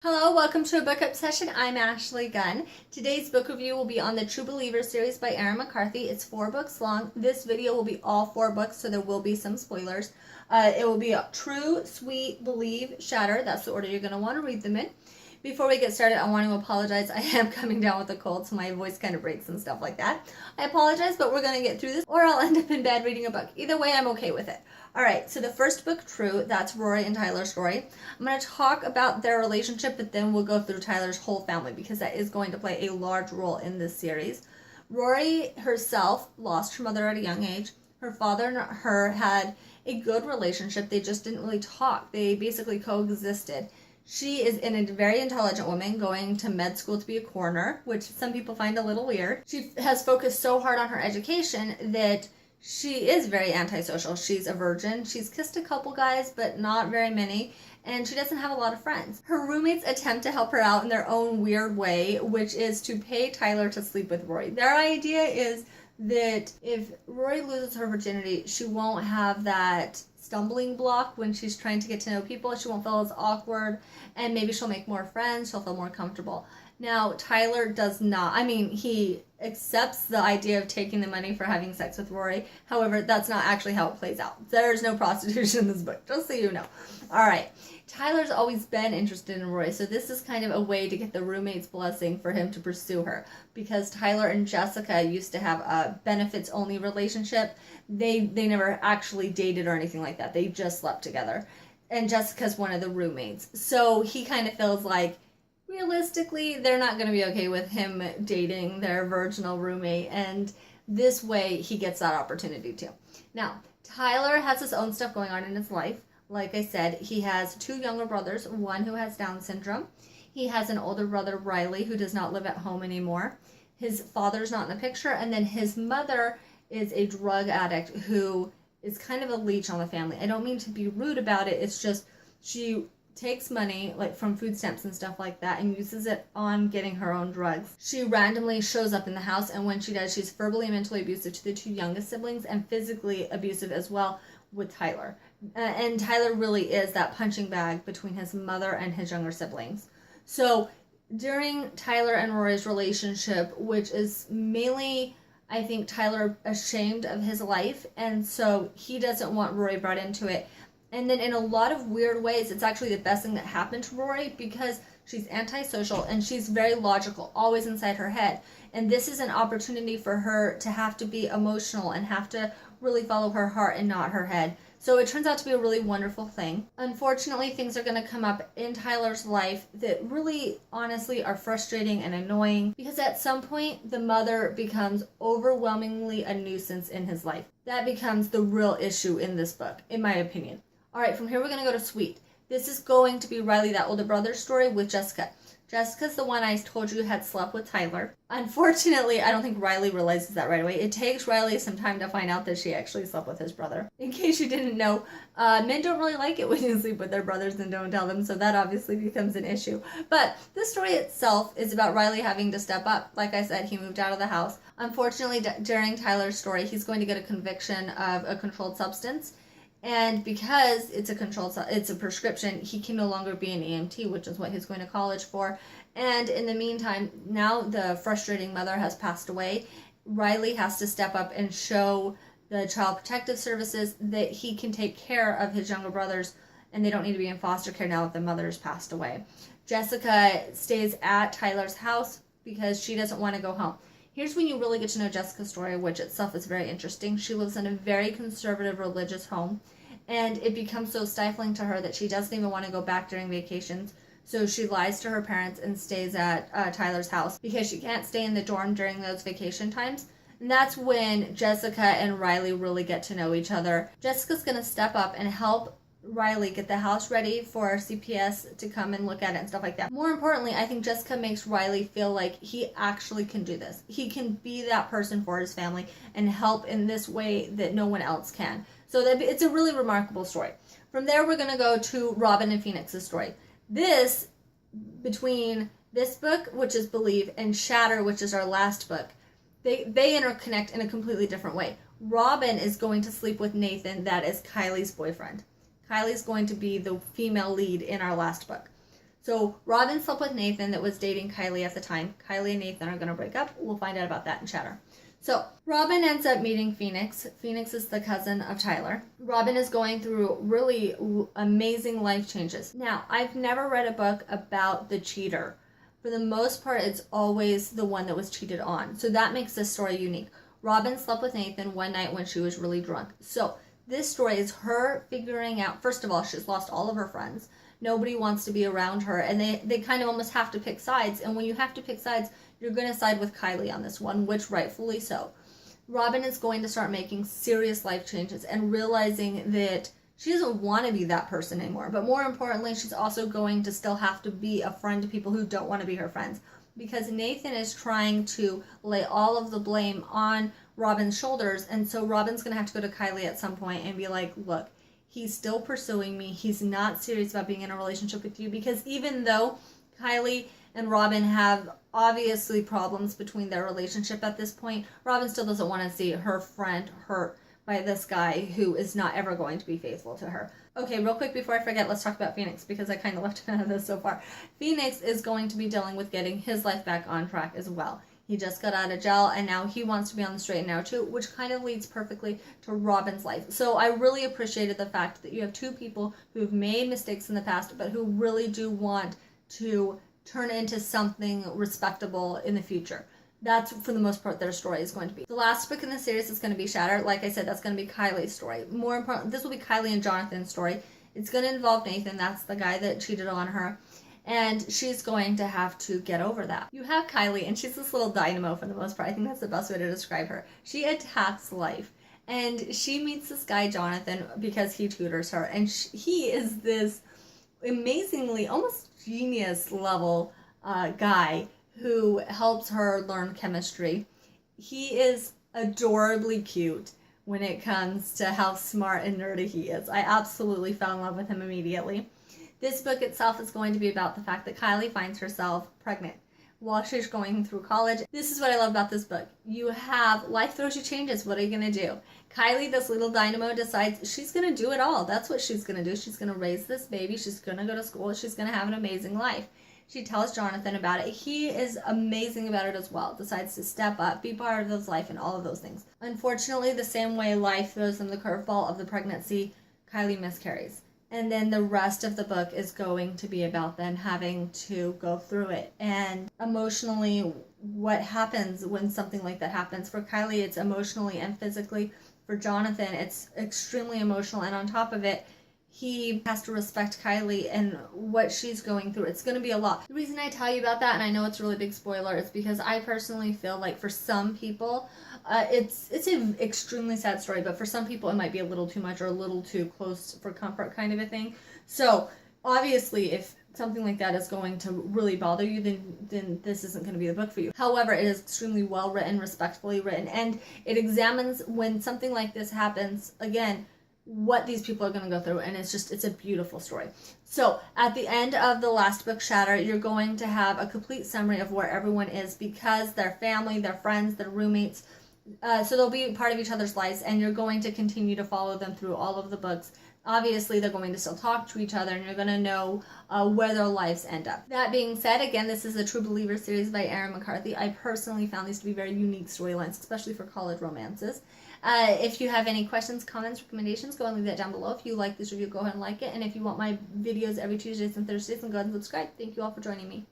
Hello, welcome to a book obsession. I'm Ashley Gunn. Today's book review will be on the True Believers series by Erin McCarthy. It's 4 books long. This video will be all 4 books, so there will be some spoilers. It will be True, Sweet, Believe, Shatter. That's the order you're going to want to read them in. Before we get started, I want to apologize. I am coming down with a cold, so my voice kind of breaks and stuff like that. I apologize, but we're going to get through this, or I'll end up in bed reading a book. Either way, I'm okay with it. Alright, so the first book, True, that's Rory and Tyler's story. I'm going to talk about their relationship, but then we'll go through Tyler's whole family, because that is going to play a large role in this series. Rory herself lost her mother at a young age. Her father and her had a good relationship. They just didn't really talk. They basically coexisted. She is a very intelligent woman going to med school to be a coroner, which some people find a little weird. She has focused so hard on her education that she is very antisocial. She's a virgin. She's kissed a couple guys, but not very many, and she doesn't have a lot of friends. Her roommates attempt to help her out in their own weird way, which is to pay Tyler to sleep with Rory. Their idea is that if Rory loses her virginity, she won't have that stumbling block when she's trying to get to know people. She won't feel as awkward, and maybe she'll make more friends. She'll feel more comfortable. Now, Tyler does not. I mean, he accepts the idea of taking the money for having sex with Rory. However, that's not actually how it plays out. There's no prostitution in this book, just so you know. All right. Tyler's always been interested in Rory, so this is kind of a way to get the roommate's blessing for him to pursue her, because Tyler and Jessica used to have a benefits-only relationship. They never actually dated or anything like that. They just slept together, and Jessica's one of the roommates. So he kind of feels like, realistically, they're not going to be okay with him dating their virginal roommate, and this way he gets that opportunity too. Now, Tyler has his own stuff going on in his life. Like I said, he has 2 younger brothers, one who has Down syndrome. He has an older brother, Riley, who does not live at home anymore. His father's not in the picture, and then his mother is a drug addict who is kind of a leech on the family. I don't mean to be rude about it, it's just she takes money like from food stamps and stuff like that and uses it on getting her own drugs. She randomly shows up in the house, and when she does, she's verbally and mentally abusive to the 2 youngest siblings and physically abusive as well with Tyler. And Tyler really is that punching bag between his mother and his younger siblings. So during Tyler and Rory's relationship, which is mainly, I think, Tyler ashamed of his life, and so he doesn't want Rory brought into it. And then in a lot of weird ways, it's actually the best thing that happened to Rory, because she's antisocial and she's very logical, always inside her head. And this is an opportunity for her to have to be emotional and have to really follow her heart and not her head. So it turns out to be a really wonderful thing. Unfortunately, things are going to come up in Tyler's life that really, honestly, are frustrating and annoying, because at some point, the mother becomes overwhelmingly a nuisance in his life. That becomes the real issue in this book, in my opinion. Alright, from here we're going to go to Sweet. This is going to be Riley, that older brother story, with Jessica. Jessica's the one I told you had slept with Tyler. Unfortunately, I don't think Riley realizes that right away. It takes Riley some time to find out that she actually slept with his brother. In case you didn't know, men don't really like it when you sleep with their brothers and don't tell them, so that obviously becomes an issue. But this story itself is about Riley having to step up. Like I said, he moved out of the house. Unfortunately, during Tyler's story, he's going to get a conviction of a controlled substance. And because it's a prescription, he can no longer be an EMT, which is what he's going to college for. And in the meantime, now the frustrating mother has passed away. Riley has to step up and show the Child Protective Services that he can take care of his younger brothers, and they don't need to be in foster care now that the mother has passed away. Jessica stays at Tyler's house because she doesn't want to go home. Here's when you really get to know Jessica's story, which itself is very interesting. She lives in a very conservative religious home, and it becomes so stifling to her that she doesn't even want to go back during vacations. So she lies to her parents and stays at Tyler's house because she can't stay in the dorm during those vacation times. And that's when Jessica and Riley really get to know each other. Jessica's going to step up and help Riley get the house ready for CPS to come and look at it and stuff like that. More importantly, I think Jessica makes Riley feel like he actually can do this. He can be that person for his family and help in this way that no one else can. So it's a really remarkable story. From there, we're going to go to Robin and Phoenix's story. Between this book, which is Believe, and Shatter, which is our last book, they interconnect in a completely different way. Robin is going to sleep with Nathan, that is Kylie's boyfriend. Kylie's going to be the female lead in our last book. So Robin slept with Nathan that was dating Kylie at the time. Kylie and Nathan are going to break up. We'll find out about that in Shatter. So Robin ends up meeting Phoenix. Phoenix is the cousin of Tyler. Robin is going through really amazing life changes. Now, I've never read a book about the cheater. For the most part, it's always the one that was cheated on. So that makes this story unique. Robin slept with Nathan one night when she was really drunk. So this story is her figuring out, first of all, she's lost all of her friends. Nobody wants to be around her, and they kind of almost have to pick sides. And when you have to pick sides, you're going to side with Kylie on this one, which rightfully so. Robin is going to start making serious life changes and realizing that she doesn't want to be that person anymore. But more importantly, she's also going to still have to be a friend to people who don't want to be her friends. Because Nathan is trying to lay all of the blame on Robin's shoulders. And so Robin's going to have to go to Kylie at some point and be like, look, he's still pursuing me. He's not serious about being in a relationship with you. Because even though Kylie and Robin have obviously problems between their relationship at this point, Robin still doesn't want to see her friend hurt by this guy who is not ever going to be faithful to her. Okay, real quick before I forget, let's talk about Phoenix because I kind of left him out of this so far. Phoenix is going to be dealing with getting his life back on track as well. He just got out of jail and now he wants to be on the straight and narrow too, which kind of leads perfectly to Robin's life. So I really appreciated the fact that you have two people who've made mistakes in the past but who really do want to turn into something respectable in the future. That's, for the most part, their story is going to be. The last book in the series is going to be Shatter. Like I said, that's going to be Kylie's story. More importantly, this will be Kylie and Jonathan's story. It's going to involve Nathan. That's the guy that cheated on her. And she's going to have to get over that. You have Kylie, and she's this little dynamo for the most part. I think that's the best way to describe her. She attacks life. And she meets this guy, Jonathan, because he tutors her. And he is this amazingly, almost genius level guy who helps her learn chemistry. He is adorably cute when it comes to how smart and nerdy he is. I absolutely fell in love with him immediately. This book itself is going to be about the fact that Kylie finds herself pregnant while she's going through college. This is what I love about this book. You have life throws you changes. What are you going to do? Kylie, this little dynamo, decides she's going to do it all. That's what she's going to do. She's going to raise this baby. She's going to go to school. She's going to have an amazing life. She tells Jonathan about it. He is amazing about it as well. Decides to step up, be part of his life, and all of those things. Unfortunately, the same way life throws them the curveball of the pregnancy, Kylie miscarries. And then the rest of the book is going to be about them having to go through it. And emotionally, what happens when something like that happens. For Kylie, it's emotionally and physically. For Jonathan, it's extremely emotional. And on top of it, he has to respect Kylie and what she's going through. It's going to be a lot. The reason I tell you about that, and I know it's a really big spoiler, is because I personally feel like for some people, it's an extremely sad story, but for some people it might be a little too much or a little too close for comfort kind of a thing. So obviously if something like that is going to really bother you, then this isn't going to be the book for you. However, it is extremely well written, respectfully written, and it examines when something like this happens, again, what these people are going to go through, and it's a beautiful story. So at the end of the last book, Shatter, you're going to have a complete summary of where everyone is, because their family, their friends, their roommates, so they'll be part of each other's lives, and you're going to continue to follow them through all of the books. Obviously, they're going to still talk to each other, and you're going to know where their lives end up. That being said, again, this is the True Believers series by Erin McCarthy. I personally found these to be very unique storylines, especially for college romances. If you have any questions, comments, recommendations, go and leave that down below. If you like this review, go ahead and like it. And if you want my videos every Tuesdays and Thursdays, then go ahead and subscribe. Thank you all for joining me.